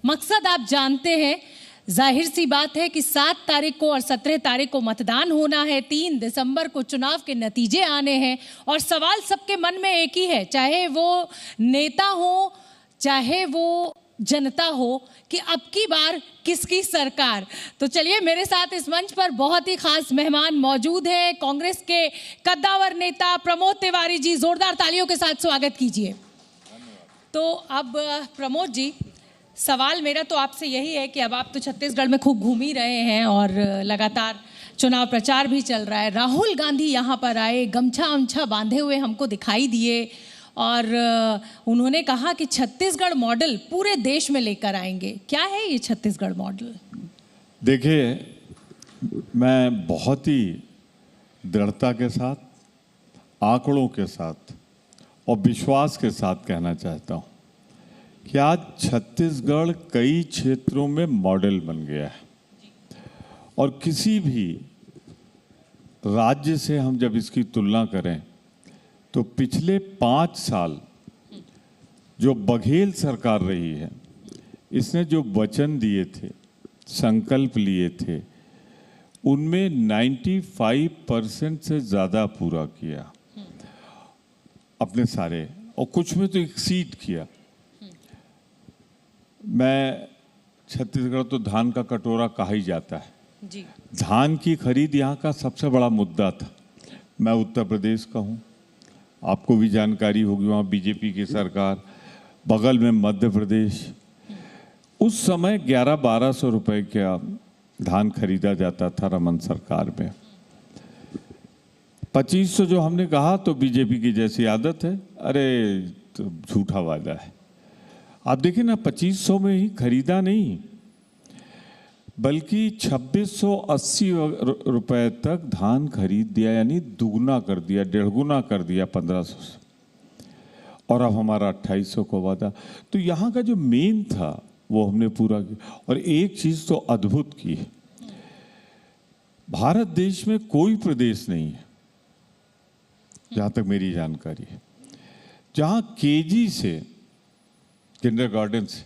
मकसद आप जानते हैं, जाहिर सी बात है कि 7 तारीख को और 17 तारीख को मतदान होना है, 3 दिसंबर को चुनाव के नतीजे आने हैं और सवाल सबके मन में एक ही है, चाहे वो नेता हो चाहे वो जनता हो, कि अब की बार किसकी सरकार। तो चलिए, मेरे साथ इस मंच पर बहुत ही खास मेहमान मौजूद हैं। कांग्रेस के कद्दावर नेता प्रमोद तिवारी जी, जोरदार तालियों के साथ स्वागत कीजिए। तो अब प्रमोद जी, सवाल मेरा तो आपसे यही है कि अब आप तो छत्तीसगढ़ में खूब घूम ही रहे हैं और लगातार चुनाव प्रचार भी चल रहा है। राहुल गांधी यहाँ पर आए, गमछा अमछा बांधे हुए हमको दिखाई दिए और उन्होंने कहा कि छत्तीसगढ़ मॉडल पूरे देश में लेकर आएंगे। क्या है ये छत्तीसगढ़ मॉडल? देखिए, मैं बहुत ही दृढ़ता के साथ, आंकड़ों के साथ और विश्वास के साथ कहना चाहता हूँ कि आज छत्तीसगढ़ कई क्षेत्रों में मॉडल बन गया है और किसी भी राज्य से हम जब इसकी तुलना करें तो पिछले 5 साल जो बघेल सरकार रही है, इसने जो वचन दिए थे, संकल्प लिए थे, उनमें 95% से ज़्यादा पूरा किया अपने सारे, और कुछ में तो एक्सीड किया। मैं छत्तीसगढ़ तो धान का कटोरा कहा ही जाता है जी। धान की खरीद यहाँ का सबसे बड़ा मुद्दा था। मैं उत्तर प्रदेश का हूँ, आपको भी जानकारी होगी, वहाँ बीजेपी की सरकार, बगल में मध्य प्रदेश। उस समय 1100-1200 रुपए का धान खरीदा जाता था रमन सरकार में। 2500 जो हमने कहा तो बीजेपी की जैसी आदत है, अरे तो झूठा वादा है। आप देखिए ना, 2500 में ही खरीदा नहीं बल्कि 2680 रुपए तक धान खरीद दिया, यानी दुगुना कर दिया, 1.5 गुना कर दिया 1500 से। और अब हमारा 2800 को वादा। तो यहाँ का जो मेन था वो हमने पूरा किया। और एक चीज तो अद्भुत की है, भारत देश में कोई प्रदेश नहीं है जहाँ तक मेरी जानकारी है जहाँ केजी से, किंडरगार्टन से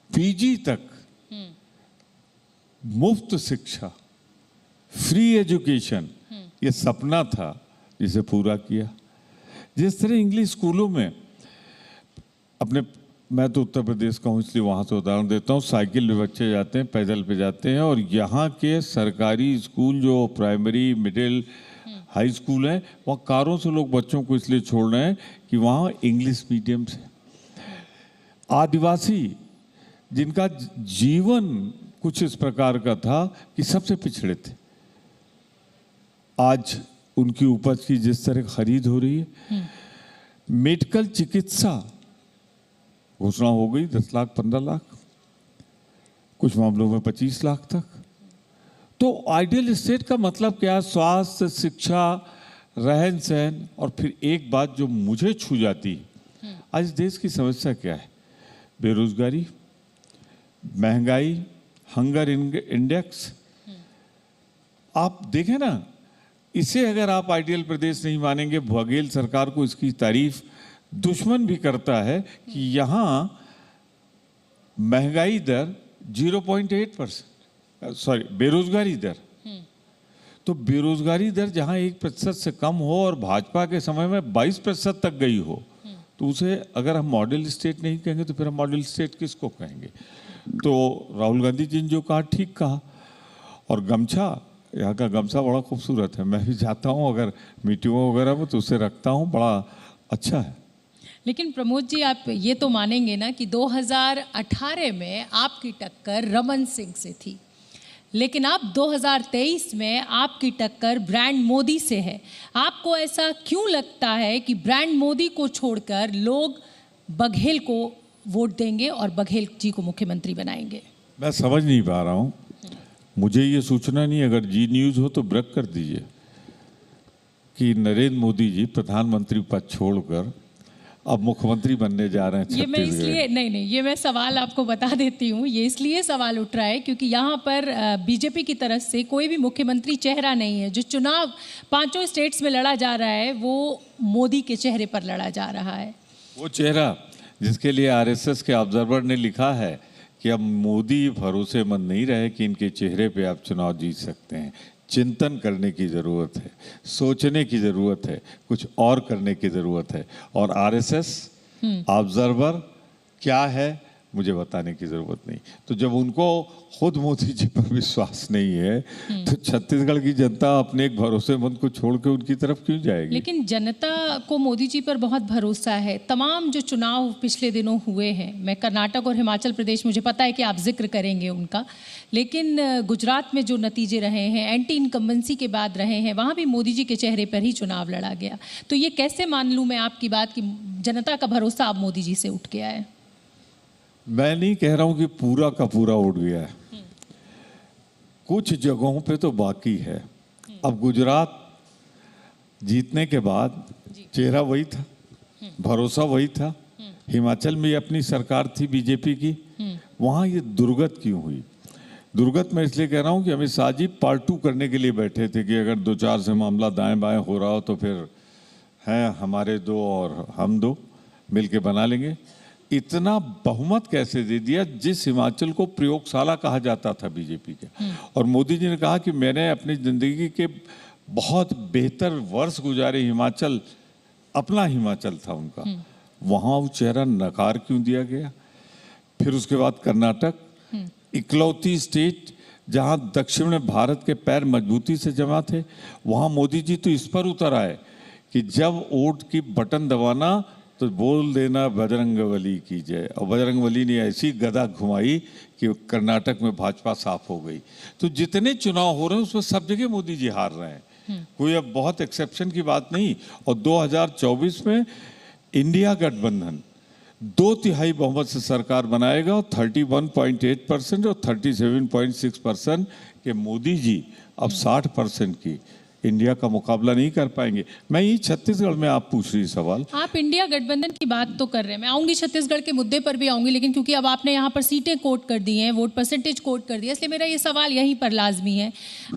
पीजी तक मुफ्त शिक्षा, फ्री एजुकेशन, ये सपना था जिसे पूरा किया। जिस तरह इंग्लिश स्कूलों में अपने, मैं तो उत्तर प्रदेश का हूँ इसलिए वहाँ से उदाहरण देता हूँ, साइकिल पे बच्चे जाते हैं, पैदल पे जाते हैं, और यहाँ के सरकारी स्कूल जो प्राइमरी, मिडिल, हाई स्कूल हैं, वहाँ कारों से लोग बच्चों को इसलिए छोड़ रहे हैं कि वहाँ इंग्लिश मीडियम से। आदिवासी जिनका जीवन कुछ इस प्रकार का था कि सबसे पिछड़े थे, आज उनकी उपज की जिस तरह खरीद हो रही है, मेडिकल चिकित्सा घोषणा हो गई 10 लाख 15 लाख, कुछ मामलों में 25 लाख तक। तो आइडियल स्टेट का मतलब क्या? स्वास्थ्य, शिक्षा, रहन सहन। और फिर एक बात जो मुझे छू जाती है, आज देश की समस्या क्या है? बेरोजगारी, महंगाई, हंगर इंडेक्स। आप देखें ना, इसे अगर आप आइडियल प्रदेश नहीं मानेंगे, बघेल सरकार को इसकी तारीफ दुश्मन भी करता है कि यहाँ महंगाई दर 0.8%, सॉरी बेरोजगारी दर। तो बेरोजगारी दर जहाँ 1% से कम हो और भाजपा के समय में 22% तक गई हो, तो उसे अगर हम मॉडल स्टेट नहीं कहेंगे तो फिर हम मॉडल स्टेट किसको कहेंगे? तो राहुल गांधी जी ने जो कहा ठीक कहा। और गमछा, यहाँ का गमछा बड़ा खूबसूरत है, मैं भी जाता हूँ अगर मीटिंगों वगैरह में तो उसे रखता हूँ, बड़ा अच्छा है। लेकिन प्रमोद जी, आप ये तो मानेंगे ना कि 2018 में आपकी टक्कर रमन सिंह से थी, लेकिन अब 2023 में आपकी टक्कर ब्रांड मोदी से है। आपको ऐसा क्यों लगता है कि ब्रांड मोदी को छोड़कर लोग बघेल को वोट देंगे और बघेल जी को मुख्यमंत्री बनाएंगे? मैं समझ नहीं पा रहा हूँ, मुझे ये सूचना नहीं, अगर जी न्यूज़ हो तो ब्रेक कर दीजिए कि नरेंद्र मोदी जी प्रधानमंत्री पद छोड़कर अब मुख्यमंत्री बनने जा रहे हैं। ये मैं इसलिए नहीं, ये मैं सवाल आपको बता देती हूँ। ये इसलिए सवाल उठ रहा है क्योंकि यहाँ पर बीजेपी की तरफ से कोई भी मुख्यमंत्री चेहरा नहीं है। जो चुनाव 5 स्टेट्स में लड़ा जा रहा है वो मोदी के चेहरे पर लड़ा जा रहा है। वो चेहरा जिसके लिए आरएसएस के ऑब्जर्वर ने लिखा है कि अब मोदी भरोसेमंद नहीं रहे कि इनके चेहरे पे आप चुनाव जीत सकते हैं। चिंतन करने की ज़रूरत है, सोचने की ज़रूरत है, कुछ और करने की ज़रूरत है। और आरएसएस ऑब्जर्वर क्या है मुझे बताने की ज़रूरत नहीं। तो जब उनको खुद मोदी जी पर विश्वास नहीं है तो छत्तीसगढ़ की जनता अपने एक भरोसेमंद को छोड़ के उनकी तरफ क्यों जाएगी? लेकिन जनता को मोदी जी पर बहुत भरोसा है। तमाम जो चुनाव पिछले दिनों हुए हैं, मैं कर्नाटक और हिमाचल प्रदेश, मुझे पता है कि आप जिक्र करेंगे उनका, लेकिन गुजरात में जो नतीजे रहे हैं, एंटी इनकम्बेंसी के बाद रहे हैं, वहाँ भी मोदी जी के चेहरे पर ही चुनाव लड़ा गया। तो ये कैसे मान लूँ मैं आपकी बात कि जनता का भरोसा अब मोदी जी से उठ गया है? मैं नहीं कह रहा हूँ कि पूरा का पूरा उठ गया है, कुछ जगहों पे तो बाकी है। अब गुजरात जीतने के बाद चेहरा वही था, भरोसा वही था। हिमाचल में अपनी सरकार थी बीजेपी की, वहाँ ये दुर्गत क्यों हुई? दुर्गत मैं इसलिए कह रहा हूँ कि अमित शाह जी पार्ट 2 करने के लिए बैठे थे कि अगर 2-4 से मामला दाएं बाएं हो रहा हो तो फिर हैं हमारे 2 और हम 2 मिलके बना लेंगे। इतना बहुमत कैसे दे दिया जिस हिमाचल को प्रयोगशाला कहा जाता था बीजेपी के। और मोदी जी ने कहा कि मैंने अपनी जिंदगी के बहुत बेहतर वर्ष गुजारे, हिमाचल अपना हिमाचल था उनका, वहाँ वो चेहरा नकार क्यों दिया गया? फिर उसके बाद कर्नाटक, इकलौती स्टेट जहाँ दक्षिण में भारत के पैर मजबूती से जमा थे, वहाँ मोदी जी तो इस पर उतर आए कि जब वोट की बटन दबाना तो बोल देना बजरंगबली की जय। और बजरंगबली ने ऐसी गदा घुमाई कि कर्नाटक में भाजपा साफ हो गई। तो जितने चुनाव हो रहे हैं उसमें सब जगह मोदी जी हार रहे हैं, कोई अब बहुत एक्सेप्शन की बात नहीं। और 2024 में इंडिया गठबंधन 2/3 बहुमत से सरकार बनाएगा और 31.8% और 37.6% के मोदी जी अब 60% की इंडिया का मुकाबला नहीं कर पाएंगे। मैं ये छत्तीसगढ़ में आप पूछ रही सवाल, आप इंडिया गठबंधन की बात तो कर रहे हैं, मैं आऊंगी छत्तीसगढ़ के मुद्दे पर भी आऊंगी, लेकिन क्योंकि अब आपने यहाँ पर सीटें कोट कर दी हैं, वोट परसेंटेज कोट कर दिया, इसलिए मेरा ये सवाल यहीं पर लाजमी है।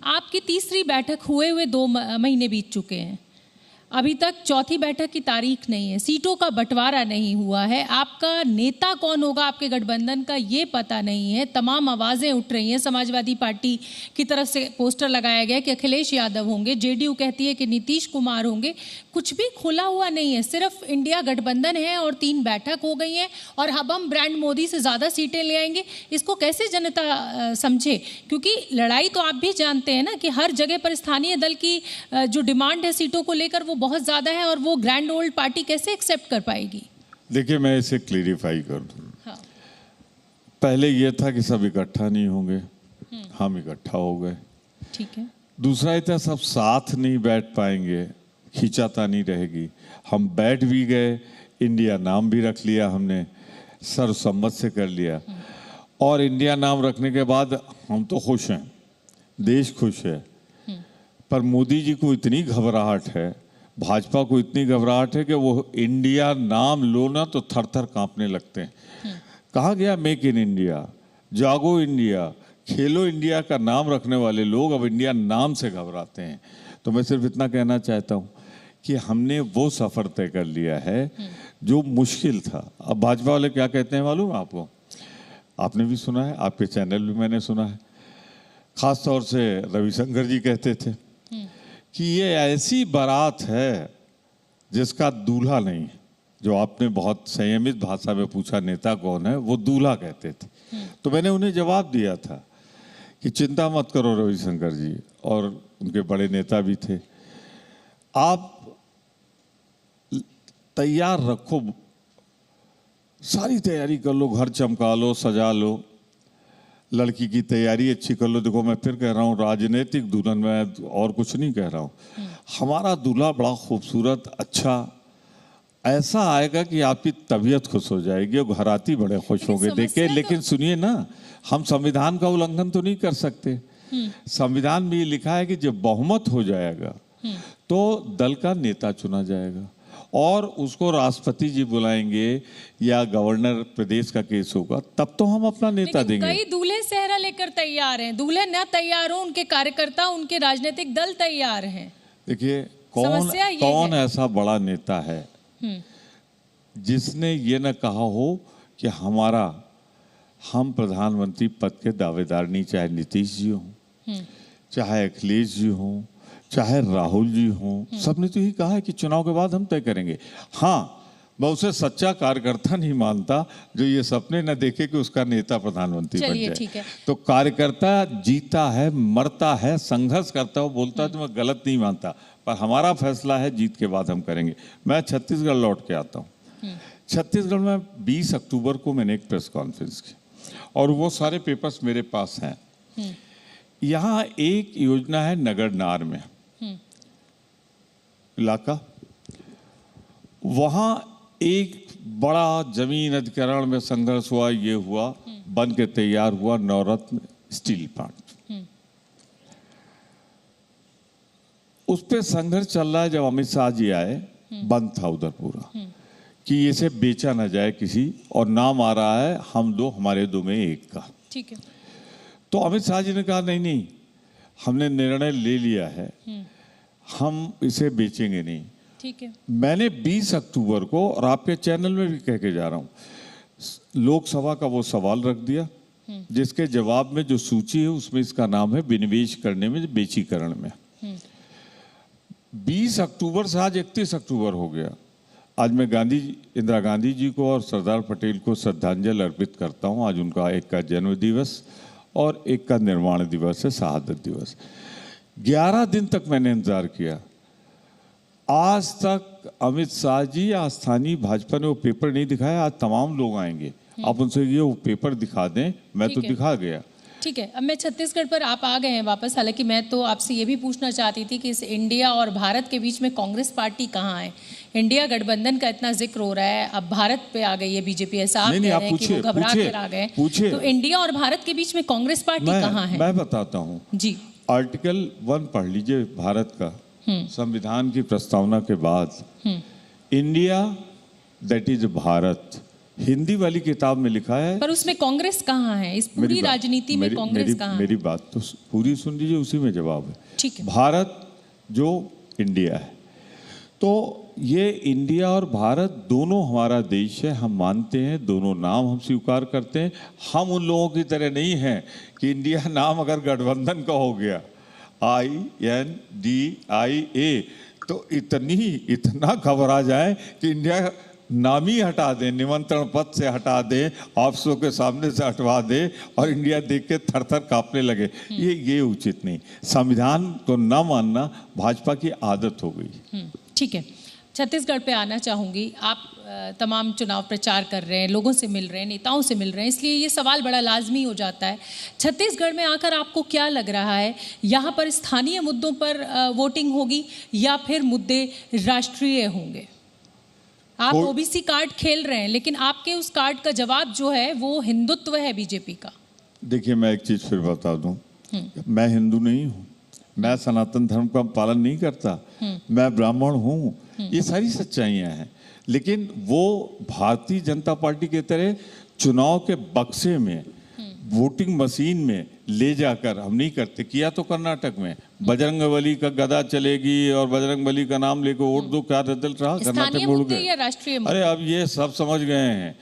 आपकी तीसरी बैठक हुए 2 महीने बीत चुके हैं, अभी तक चौथी बैठक की तारीख नहीं है, सीटों का बंटवारा नहीं हुआ है, आपका नेता कौन होगा आपके गठबंधन का ये पता नहीं है। तमाम आवाज़ें उठ रही हैं, समाजवादी पार्टी की तरफ से पोस्टर लगाया गया कि अखिलेश यादव होंगे, जेडीयू कहती है कि नीतीश कुमार होंगे, कुछ भी खुला हुआ नहीं है, सिर्फ इंडिया गठबंधन है और 3 बैठक हो गई हैं और अब हम ब्रांड मोदी से ज़्यादा सीटें ले आएंगे। इसको कैसे जनता समझे? क्योंकि लड़ाई तो आप भी जानते हैं ना कि हर जगह पर स्थानीय दल की जो डिमांड है सीटों को लेकर वो बहुत ज़्यादा है, और वो ग्रैंड ओल्ड पार्टी कैसे एक्सेप्ट कर पाएगी? देखिए मैं इसे क्लियरिफाई कर दूँ। हाँ। पहले ये था कि सब इकट्ठा नहीं होंगे, हम इकट्ठा हो गए, ठीक है। दूसरा ये था सब साथ नहीं बैठ पाएंगे, खींचातानी रहेगी, हम बैठ भी गए, इंडिया नाम भी रख लिया हमने, सर्वसम्मत से कर लिया। और इंडिया नाम रखने के बाद हम तो खुश हैं, देश खुश है, पर मोदी जी को इतनी घबराहट है, भाजपा को इतनी घबराहट है कि वो इंडिया नाम लो ना तो थर थर कांपने लगते हैं। कहा गया मेक इन इंडिया, जागो इंडिया, खेलो इंडिया का नाम रखने वाले लोग अब इंडिया नाम से घबराते हैं। तो मैं सिर्फ इतना कहना चाहता हूँ कि हमने वो सफ़र तय कर लिया है जो मुश्किल था। अब भाजपा वाले क्या कहते हैं मालूम आपको? आपने भी सुना है, आपके चैनल भी मैंने सुना है, ख़ास तौर से रविशंकर जी कहते थे कि ये ऐसी बारात है जिसका दूल्हा नहीं है। जो आपने बहुत संयमित भाषा में पूछा नेता कौन है, वो दूल्हा कहते थे। तो मैंने उन्हें जवाब दिया था कि चिंता मत करो रविशंकर जी, और उनके बड़े नेता भी थे, आप तैयार रखो, सारी तैयारी कर लो, घर चमका लो, सजा लो, लड़की की तैयारी अच्छी कर लो। देखो मैं फिर कह रहा हूँ, राजनीतिक दुल्हन, में और कुछ नहीं कह रहा हूँ, हमारा दूल्हा बड़ा खूबसूरत अच्छा ऐसा आएगा कि आपकी तबीयत खुश हो जाएगी और घराती बड़े खुश होंगे देख के। लेकिन सुनिए ना, हम संविधान का उल्लंघन तो नहीं कर सकते। संविधान में ये लिखा है कि जब बहुमत हो जाएगा तो दल का नेता चुना जाएगा और उसको राष्ट्रपति जी बुलाएंगे या गवर्नर प्रदेश का केस होगा, तब तो हम अपना नेता देंगे। कई दूल्हे सेहरा लेकर तैयार हैं, दूल्हे न तैयार हो, उनके कार्यकर्ता, उनके राजनीतिक दल तैयार हैं। देखिए कौन ऐसा बड़ा नेता है जिसने ये न कहा हो कि हम प्रधानमंत्री पद के दावेदार नहीं, चाहे नीतीश जी हों, चाहे अखिलेश जी हों, चाहे राहुल जी हों, सबने तो यही कहा है कि चुनाव के बाद हम तय करेंगे। हाँ, मैं उसे सच्चा कार्यकर्ता नहीं मानता जो ये सपने न देखे कि उसका नेता प्रधानमंत्री बन जाए। ठीक है। तो कार्यकर्ता जीता है, मरता है, संघर्ष करता है, बोलता है तो मैं गलत नहीं मानता, पर हमारा फैसला है जीत के बाद हम करेंगे। मैं छत्तीसगढ़ लौट के आता हूँ। छत्तीसगढ़ में 20 अक्टूबर को मैंने एक प्रेस कॉन्फ्रेंस की और वो सारे पेपर्स मेरे पास हैं। यहाँ एक योजना है नगर नार में इलाका, वहाँ एक बड़ा जमीन अधिग्रहण में संघर्ष हुआ, ये हुआ, बन के तैयार हुआ नवरत्न स्टील प्लांट। उस पे संघर्ष चल रहा है। जब अमित शाह जी आए, बंद था उधर पूरा कि इसे बेचा ना जाए किसी, और नाम आ रहा है हम दो हमारे दो में एक का। ठीक है। तो अमित शाह जी ने कहा नहीं, हमने निर्णय ले लिया है, हम इसे बेचेंगे नहीं। ठीक है। मैंने 20 अक्टूबर को, और आपके चैनल में भी कह के जा रहा हूँ, लोकसभा का वो सवाल रख दिया जिसके जवाब में जो सूची है उसमें इसका नाम है विनिवेश करने में, बेचीकरण में। 20 अक्टूबर से आज 31 अक्टूबर हो गया। आज मैं इंदिरा गांधी जी को और सरदार पटेल को श्रद्धांजलि अर्पित करता हूँ। आज उनका एक का जन्म दिवस और एक का निर्माण दिवस है, शहादत दिवस। 11 दिन तक मैंने इंतजार किया। आज तक अमित शाह जी या स्थानीय भाजपा ने वो पेपर नहीं दिखाया। आज तमाम लोग आएंगे, आप उनसे ये वो पेपर दिखा दें। मैं तो दिखा गया। ठीक है। अब मैं छत्तीसगढ़ पर आप आ गए हैं वापस। हालांकि मैं तो आपसे ये भी पूछना चाहती थी कि इस इंडिया और भारत के बीच में कांग्रेस पार्टी कहाँ है? इंडिया गठबंधन का इतना जिक्र हो रहा है, अब भारत पे आ गई है बीजेपी, ऐसा आप कह रहे हैं कि वो घबरा कर आ गए। तो इंडिया और भारत के बीच में कांग्रेस पार्टी कहाँ है? मैं बताता हूँ जी। आर्टिकल 1 पढ़ लीजिए भारत का, संविधान की प्रस्तावना के बाद India that is Bharat, Hindi वाली किताब में लिखा है। पर उसमें कांग्रेस कहाँ है? इस पूरी राजनीति में कांग्रेस कहाँ है? मेरी बात तो पूरी सुन लीजिए, उसी में जवाब है। ठीक है। भारत जो इंडिया है, तो ये इंडिया और भारत दोनों हमारा देश है, हम मानते हैं, दोनों नाम हम स्वीकार करते हैं। हम उन लोगों की तरह नहीं हैं कि इंडिया नाम अगर गठबंधन का हो गया INDIA तो इतना घबरा जाए कि इंडिया नाम ही हटा दें, निमंत्रण पद से हटा दें, ऑफिसों के सामने से हटवा दें और इंडिया देख के थर थर कांपने लगे। ये उचित नहीं। संविधान को न मानना भाजपा की आदत हो गई। ठीक है। छत्तीसगढ़ पे आना चाहूँगी। आप तमाम चुनाव प्रचार कर रहे हैं, लोगों से मिल रहे हैं, नेताओं से मिल रहे हैं, इसलिए ये सवाल बड़ा लाजमी हो जाता है, छत्तीसगढ़ में आकर आपको क्या लग रहा है, यहाँ पर स्थानीय मुद्दों पर वोटिंग होगी या फिर मुद्दे राष्ट्रीय होंगे? आप ओबीसी कार्ड खेल रहे हैं, लेकिन आपके उस कार्ड का जवाब जो है वो हिंदुत्व है बीजेपी का। देखिए, मैं एक चीज फिर बता दूं, मैं हिंदू नहीं हूँ, मैं सनातन धर्म का पालन नहीं करता, मैं ब्राह्मण हूँ, ये सारी सच्चाइयाँ हैं। लेकिन वो भारतीय जनता पार्टी की तरह चुनाव के बक्से में, वोटिंग मशीन में ले जाकर हम नहीं करते। किया तो कर्नाटक में बजरंगबली का गदा चलेगी और बजरंगबली का नाम लेकर वोट दो, क्या रिजल्ट रहा? कर्नाटक में उड़ गए। अरे अब ये सब समझ गए हैं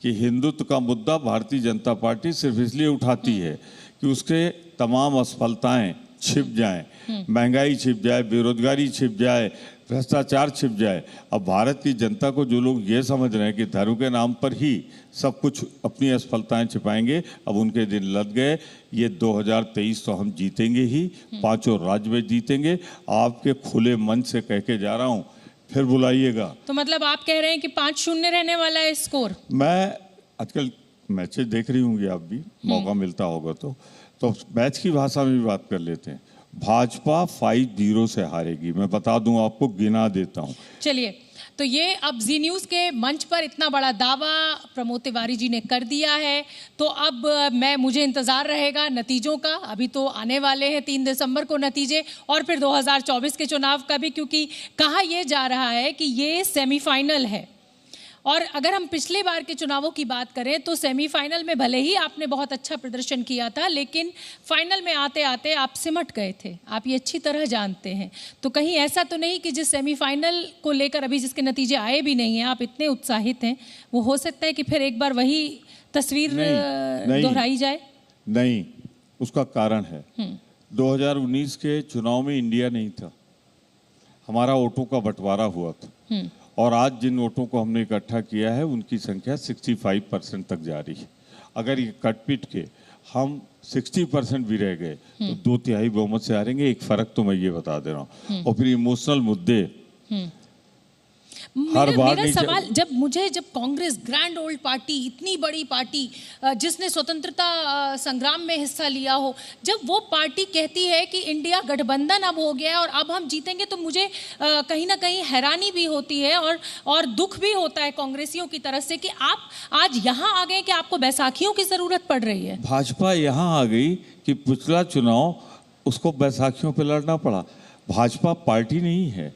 कि हिंदुत्व का मुद्दा भारतीय जनता पार्टी सिर्फ इसलिए उठाती है कि उसके तमाम असफलताएं छिप जाएं, महंगाई छिप जाए, बेरोजगारी छिप जाए, भ्रष्टाचार छिप जाए। अब भारत की जनता को जो लोग ये समझ रहे हैं कि धर्म के नाम पर ही सब कुछ अपनी असफलताएं छिपाएंगे, अब उनके दिन लग गए। ये 2023 तो हम जीतेंगे ही, 5 राज्य में जीतेंगे। आपके खुले मन से कह के जा रहा हूँ, फिर बुलाइएगा। तो मतलब आप कह रहे हैं कि 5-0 रहने वाला है स्कोर? मैं आजकल मैचेस देख रही होंगी, आप भी मौका मिलता होगा तो मैच की भाषा में भी बात कर लेते हैं। भाजपा 5-0 से हारेगी, मैं बता दूं आपको, गिना देता हूं। चलिए, तो ये अब जी न्यूज़ के मंच पर इतना बड़ा दावा प्रमोद तिवारी जी ने कर दिया है, तो अब मुझे इंतज़ार रहेगा नतीजों का। अभी तो आने वाले हैं 3 दिसंबर को नतीजे, और फिर 2024 के चुनाव का भी, क्योंकि कहा यह जा रहा है कि ये सेमीफाइनल है और अगर हम पिछले बार के चुनावों की बात करें तो सेमीफाइनल में भले ही आपने बहुत अच्छा प्रदर्शन किया था, लेकिन फाइनल में आते आते आप सिमट गए थे। आप ये अच्छी तरह जानते हैं। तो कहीं ऐसा तो नहीं कि जिस सेमीफाइनल को लेकर अभी जिसके नतीजे आए भी नहीं हैं, आप इतने उत्साहित हैं, वो हो सकता है कि फिर एक बार वही तस्वीर दोहराई जाए? नहीं, उसका कारण है 2019 के चुनाव में इंडिया नहीं था, हमारा वोटों का बंटवारा हुआ था, और आज जिन वोटों को हमने इकट्ठा किया है उनकी संख्या 65% तक जा रही है। अगर ये कटपिट के हम 60% भी रह गए तो 2/3 बहुमत से हारेंगे। एक फर्क तो मैं ये बता दे रहा हूँ। और फिर इमोशनल मुद्दे मेरा सवाल, जब कांग्रेस ग्रैंड ओल्ड पार्टी, इतनी बड़ी पार्टी जिसने स्वतंत्रता संग्राम में हिस्सा लिया हो, जब वो पार्टी कहती है कि इंडिया गठबंधन अब हो गया है और अब हम जीतेंगे, तो मुझे कहीं ना कहीं हैरानी भी होती है और दुख भी होता है कांग्रेसियों की तरफ से कि आप आज यहाँ आ गए कि आपको बैसाखियों की जरूरत पड़ रही है। भाजपा यहाँ आ गई कि पिछला चुनाव उसको बैसाखियों पे लड़ना पड़ा। भाजपा पार्टी नहीं है,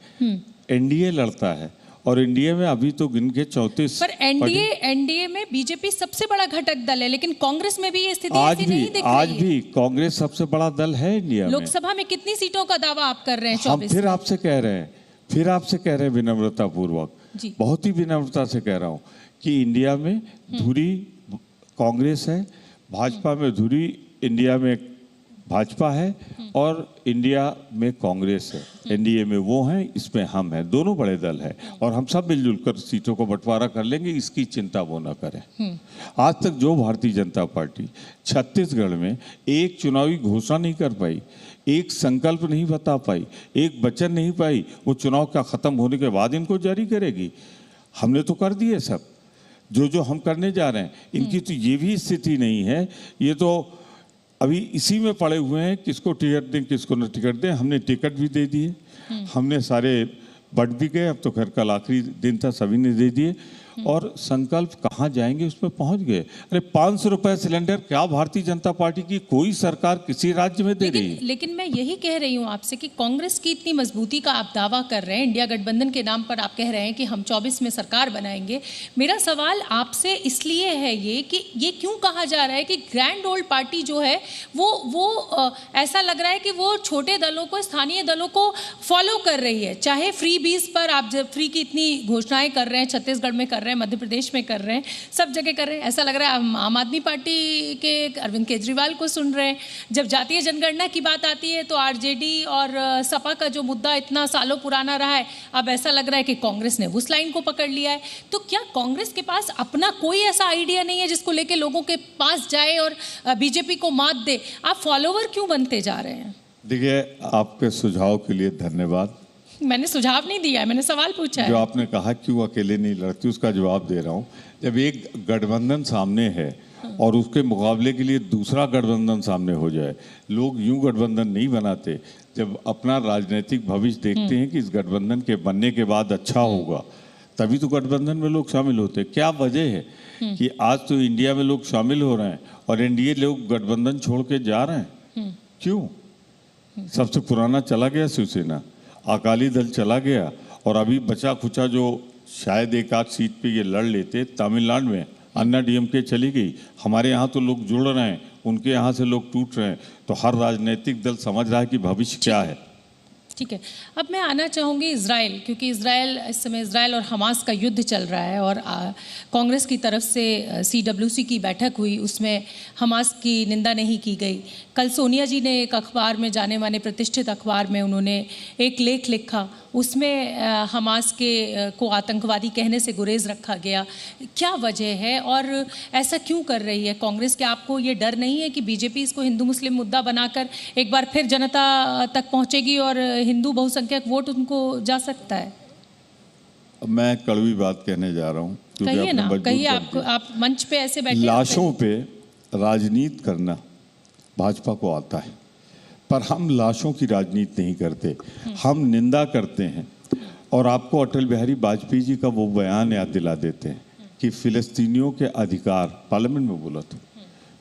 एनडीए लड़ता है, और एनडीए में अभी तो गिन के 34। पर एनडीए में बीजेपी सबसे बड़ा घटक दल है, लेकिन कांग्रेस में भी ये स्थिति ऐसी नहीं दिख रही है। आज भी कांग्रेस सबसे बड़ा दल है इंडिया में। लोकसभा में कितनी सीटों का दावा आप कर रहे हैं? 24। हम फिर आपसे कह रहे हैं विनम्रता पूर्वक, बहुत ही विनम्रता से कह रहा हूँ कि इंडिया में धुरी कांग्रेस है, भाजपा में धुरी इंडिया में भाजपा है, और इंडिया में कांग्रेस है। एनडीए में वो हैं, इसमें हम हैं, दोनों बड़े दल हैं, और हम सब मिलजुल कर सीटों को बंटवारा कर लेंगे, इसकी चिंता वो ना करें। आज तक जो भारतीय जनता पार्टी छत्तीसगढ़ में एक चुनावी घोषणा नहीं कर पाई, एक संकल्प नहीं बता पाई, एक वचन नहीं पाई, वो चुनाव का खत्म होने के बाद इनको जारी करेगी। हमने तो कर दिए सब जो हम करने जा रहे हैं। इनकी तो ये भी स्थिति नहीं है, ये तो अभी इसी में पड़े हुए हैं, किसको टिकट दें किसको न टिकट दें। हमने टिकट भी दे दिए, हमने सारे बढ़ भी गए, अब तो खैर कल आखिरी दिन था, सभी ने दे दिए, और संकल्प कहाँ जाएंगे उस पर पहुँच गए। अरे 500 रुपए सिलेंडर क्या भारतीय जनता पार्टी की कोई सरकार किसी राज्य में दे रही है? लेकिन मैं यही कह रही हूँ आपसे कि कांग्रेस की इतनी मजबूती का आप दावा कर रहे हैं, इंडिया गठबंधन के नाम पर आप कह रहे हैं कि हम 24 में सरकार बनाएंगे। मेरा सवाल आपसे इसलिए है ये क्यों कहा जा रहा है कि ग्रैंड ओल्ड पार्टी जो है वो ऐसा लग रहा है कि वो छोटे दलों को, स्थानीय दलों को फॉलो कर रही है। चाहे फ्री बीज पर आप जब फ्री की इतनी घोषणाएं कर रहे हैं, छत्तीसगढ़ में कर रहे हैं, मध्य प्रदेश में कर रहे हैं, सब जगह कर रहे हैं, ऐसा लग रहा है हम आम आदमी पार्टी के अरविंद केजरीवाल को सुन रहे हैं। जब जातीय जनगणना की बात आती है तो आरजेडी और सपा का जो मुद्दा इतना सालों पुराना रहा है, अब ऐसा लग रहा है कि कांग्रेस ने उस लाइन को पकड़ लिया है। तो क्या कांग्रेस के पास अपना कोई ऐसा आइडिया नहीं है जिसको लेके लोगों के पास जाए और बीजेपी को मात दे? आप फॉलोवर क्यों बनते जा रहे हैं? देखिए, आपके सुझाव के लिए धन्यवाद। मैंने सुझाव नहीं दिया है, मैंने सवाल पूछा है। जो आपने कहा क्यों अकेले नहीं लड़ती, उसका जवाब दे रहा हूँ। जब एक गठबंधन सामने है और उसके मुकाबले के लिए दूसरा गठबंधन सामने हो जाए, लोग यूं गठबंधन नहीं बनाते। जब अपना राजनीतिक भविष्य देखते हैं कि इस गठबंधन के बनने के बाद अच्छा होगा, तभी तो गठबंधन में लोग शामिल होते हैं। क्या वजह है कि आज तो इंडिया में लोग शामिल हो रहे हैं और एनडीए लोग गठबंधन छोड़ के जा रहे हैं? क्यों? सबसे पुराना चला गया शिवसेना, अकाली दल चला गया, और अभी बचा खुचा जो शायद एक आध सीट पे ये लड़ लेते, तमिलनाडु में अन्ना डीएमके चली गई। हमारे यहाँ तो लोग जुड़ रहे हैं, उनके यहाँ से लोग टूट रहे हैं। तो हर राजनीतिक दल समझ रहा है कि भविष्य क्या है। ठीक है, अब मैं आना चाहूँगी इजराइल, क्योंकि इस समय इजराइल और हमास का युद्ध चल रहा है, और कांग्रेस की तरफ से CWC की बैठक हुई, उसमें हमास की निंदा नहीं की गई। कल सोनिया जी ने एक अखबार में, जाने माने प्रतिष्ठित अखबार में, उन्होंने एक लेख लिखा, उसमें हमास को आतंकवादी कहने से गुरेज रखा गया। क्या वजह है और ऐसा क्यों कर रही है कांग्रेस? क्या आपको ये डर नहीं है कि बीजेपी इसको हिंदू मुस्लिम मुद्दा बनाकर एक बार फिर जनता तक पहुंचेगी और हिंदू बहुसंख्यक वोट उनको जा सकता है? मैं कड़वी बात कहने जा रहा हूँ। कहिए ना, कहिए। आप मंच पे ऐसे बैठे, लाशों पे राजनीति करना भाजपा को आता है, पर हम लाशों की राजनीति नहीं करते, हम निंदा करते हैं। और आपको अटल बिहारी वाजपेयी जी का वो बयान याद दिला देते हैं कि फिलिस्तीनियों के अधिकार, पार्लियामेंट में बोला था,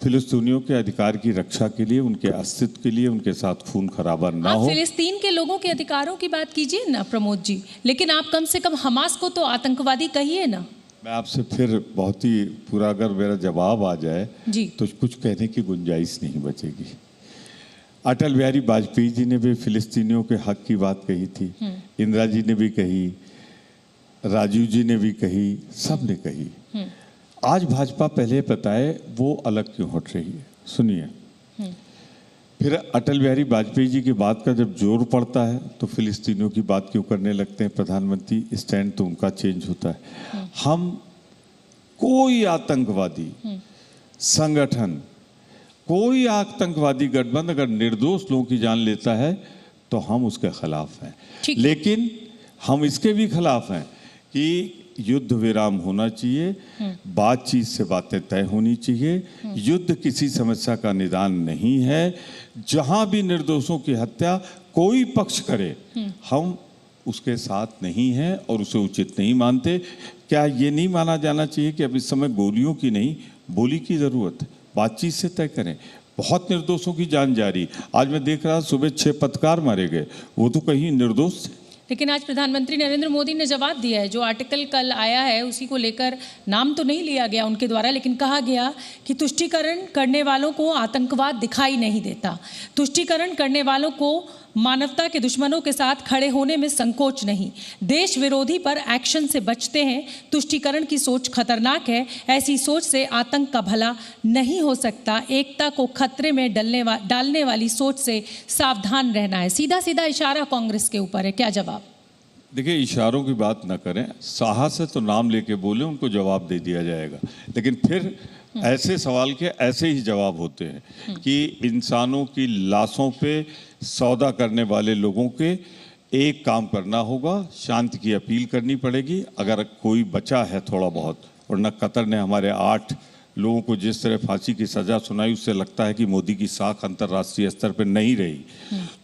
फिलिस्तीनियों के अधिकार की रक्षा के लिए, उनके अस्तित्व के लिए उनके साथ खून खराबा ना हो। फिलिस्तीन के लोगों के अधिकारों की बात कीजिए ना प्रमोद जी, लेकिन आप कम से कम हमास को तो आतंकवादी कहिए ना। मैं आपसे फिर बहुत ही पूरा अगर मेरा जवाब आ जाए जी। तो कुछ कहने की गुंजाइश नहीं बचेगी। अटल बिहारी वाजपेयी जी ने भी फिलिस्तीनियों के हक की बात कही थी, इंदिरा जी ने भी कही, राजीव जी ने भी कही, सब ने कही। आज भाजपा पहले बताए वो अलग क्यों हट रही है, सुनिए। फिर अटल बिहारी वाजपेयी जी की बात का जब जोर पड़ता है तो फिलिस्तीनियों की बात क्यों करने लगते हैं प्रधानमंत्री, स्टैंड तो उनका चेंज होता है। हम कोई आतंकवादी संगठन, कोई आतंकवादी गठबंधन अगर निर्दोष लोगों की जान लेता है तो हम उसके खिलाफ हैं, लेकिन हम इसके भी खिलाफ हैं कि युद्ध विराम होना चाहिए, बातचीत से बातें तय होनी चाहिए। युद्ध किसी समस्या का निदान नहीं है। जहां भी निर्दोषों की हत्या कोई पक्ष करे, हम उसके साथ नहीं हैं और उसे उचित नहीं मानते। क्या ये नहीं माना जाना चाहिए कि अब इस समय गोलियों की नहीं, बोली की जरूरत है, बातचीत से तय करें। बहुत निर्दोषों की जान जा रही। आज मैं देख रहा सुबह 6 पत्रकार मारे गए, वो तो कहीं निर्दोष थे। लेकिन आज प्रधानमंत्री नरेंद्र मोदी ने जवाब दिया है। जो आर्टिकल कल आया है उसी को लेकर नाम तो नहीं लिया गया उनके द्वारा, लेकिन कहा गया कि तुष्टीकरण करने वालों को आतंकवाद दिखाई नहीं देता, तुष्टीकरण करने वालों को मानवता के दुश्मनों के साथ खड़े होने में संकोच नहीं, देश विरोधी पर एक्शन से बचते हैं। तुष्टीकरण की सोच खतरनाक है, ऐसी सोच से आतंक का भला नहीं हो सकता। एकता को खतरे में डालने वाली सोच से सावधान रहना है। सीधा सीधा इशारा कांग्रेस के ऊपर है, क्या जवाब? देखिए, इशारों की बात ना करें, साहस से तो नाम लेके बोले, उनको जवाब दे दिया जाएगा। लेकिन फिर ऐसे सवाल के ऐसे ही जवाब होते हैं कि इंसानों की लाशों पे सौदा करने वाले लोगों के एक काम करना होगा, शांति की अपील करनी पड़ेगी। अगर कोई बचा है थोड़ा बहुत, वरना कतर ने हमारे 8 लोगों को जिस तरह फांसी की सजा सुनाई, उससे लगता है कि मोदी की साख अंतर्राष्ट्रीय स्तर पर नहीं रही।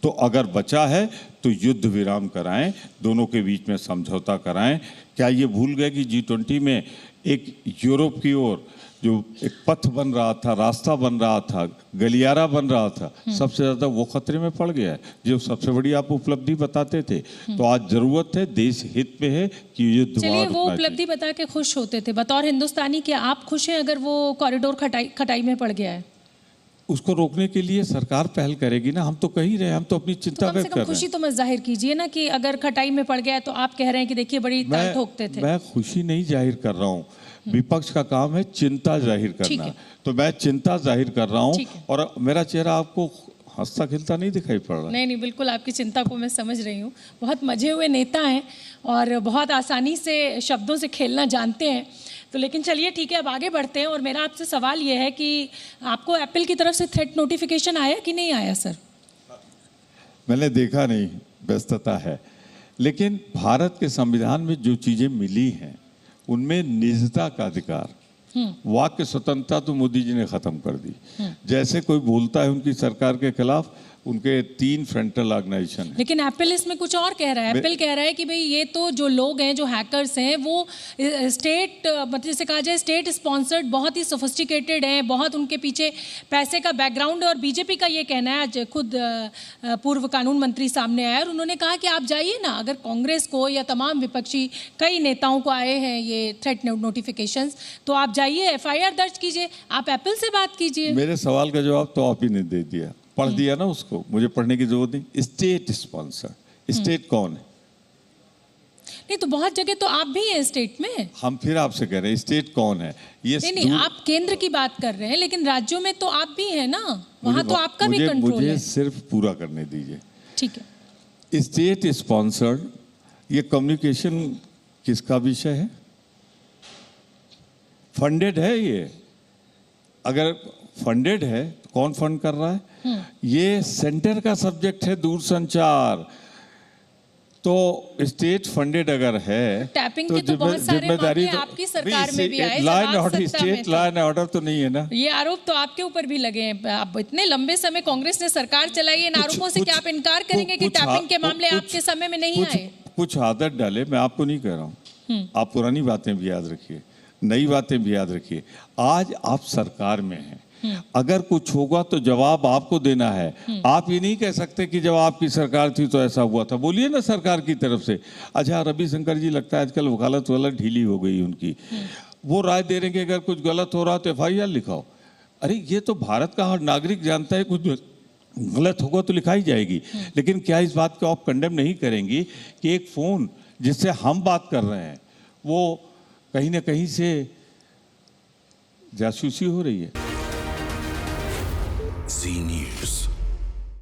तो अगर बचा है तो युद्ध विराम कराएं, दोनों के बीच में समझौता कराएं। क्या ये भूल गए कि G20 में एक यूरोप की ओर जो एक पथ बन रहा था, रास्ता बन रहा था, गलियारा बन रहा था, सबसे ज्यादा वो खतरे में पड़ गया है, जो सबसे बड़ी आप उपलब्धि बताते थे। तो आज जरूरत है, देश हित में है कि युद्ध। चलिए, वो उपलब्धि बता के खुश होते थे बतौर हिंदुस्तानी, क्या आप खुश हैं अगर वो कॉरिडोर खटाई में पड़ गया है? उसको रोकने के लिए सरकार पहल करेगी ना, हम तो कह ही रहे हैं, हम तो अपनी चिंता व्यक्त कर रहे हैं। खुशी तो मत जाहिर कीजिए ना कि अगर खटाई में पड़ गया है, तो आप कह रहे हैं कि देखिए बड़ी ताल ठोकते थे। मैं खुशी नहीं जाहिर कर रहा हूँ, विपक्ष का काम है चिंता जाहिर करना, तो मैं चिंता जाहिर कर रहा हूँ। और मेरा चेहरा आपको हंसता खिलता नहीं दिखाई पड़ रहा? नहीं, बिल्कुल आपकी चिंता को मैं समझ रही हूँ। बहुत मजे हुए नेता हैं और बहुत आसानी से शब्दों से खेलना जानते हैं। तो लेकिन चलिए ठीक है, अब आगे बढ़ते हैं। और मेरा आपसे सवाल ये है कि आपको एप्पल की तरफ से थ्रेट नोटिफिकेशन आया कि नहीं आया? सर, मैंने देखा नहीं, व्यस्तता है। लेकिन भारत के संविधान में जो चीजें मिली हैं उनमें निजता का अधिकार, वाक्य स्वतंत्रता तो मोदी जी ने खत्म कर दी। जैसे कोई बोलता है उनकी सरकार के खिलाफ, उनके 3 फ्रंटल ऑर्गेनाइजेशन है। लेकिन एप्पल इसमें कुछ और कह रहा है। एप्पल कह रहा है कि भाई ये तो जो लोग हैं, जो हैकर्स हैं, वो स्टेट, मतलब जैसे कहा जाए स्टेट स्पॉन्सर्ड, बहुत ही सोफिस्टिकेटेड हैं, बहुत उनके पीछे पैसे का बैकग्राउंड है। और बीजेपी का ये कहना है, आज खुद पूर्व कानून मंत्री सामने आया और उन्होंने कहा कि आप जाइए ना, अगर कांग्रेस को या तमाम विपक्षी कई नेताओं को आए हैं ये थ्रेट नोटिफिकेशंस, तो आप जाइए, FIR दर्ज कीजिए, आप एप्पल से बात कीजिए। मेरे सवाल का जवाब तो आप ही ने दे दिया, पढ़ दिया ना उसको, मुझे पढ़ने की जरूरत नहीं। स्टेट स्पॉन्सर, स्टेट कौन है? नहीं, तो बहुत जगह तो आप भी हैं स्टेट में। हम फिर आपसे कह रहे हैं स्टेट कौन है? ये नहीं, आप केंद्र की बात कर रहे हैं, लेकिन राज्यों में तो आप भी हैं ना, वहां तो आपका भी कंट्रोल है। मुझे सिर्फ पूरा करने दीजिए। ठीक है। स्टेट स्पॉन्सर्ड, ये कम्युनिकेशन किसका विषय है? फंडेड है ये? अगर फंडेड है तो कौन फंड कर रहा है? ये सेंटर का सब्जेक्ट है, दूरसंचार। तो स्टेट फंडेड अगर है, टैपिंग के तो बहुत सारे मामले आपकी सरकार में भी आए। Law and order, state law and order तो नहीं है ना? ये आरोप तो आपके ऊपर भी लगे हैं। अब इतने लंबे समय कांग्रेस ने सरकार चलाई है, इन आरोपों से क्या आप इनकार करेंगे कि टैपिंग के मामले आपके समय में नहीं आए? कुछ आदत डाले, मैं आपको नहीं कह रहा हूँ, आप पुरानी बातें भी याद रखिए, नई बातें भी याद रखिए। आज आप सरकार में हैं, अगर कुछ होगा तो जवाब आपको देना है। आप ये नहीं कह सकते कि जब आपकी सरकार थी तो ऐसा हुआ था। बोलिए ना सरकार की तरफ से। अच्छा, रविशंकर जी लगता है आजकल वकालत वालत ढीली हो गई उनकी, वो राय दे रहे हैं कि अगर कुछ गलत हो रहा तो FIR लिखाओ। अरे ये तो भारत का हर नागरिक जानता है कुछ गलत होगा तो लिखाई जाएगी। लेकिन क्या इस बात को आप कंडेम नहीं करेंगी कि एक फ़ोन जिससे हम बात कर रहे हैं वो कहीं ना कहीं से जासूसी हो रही है? जी न्यूज़।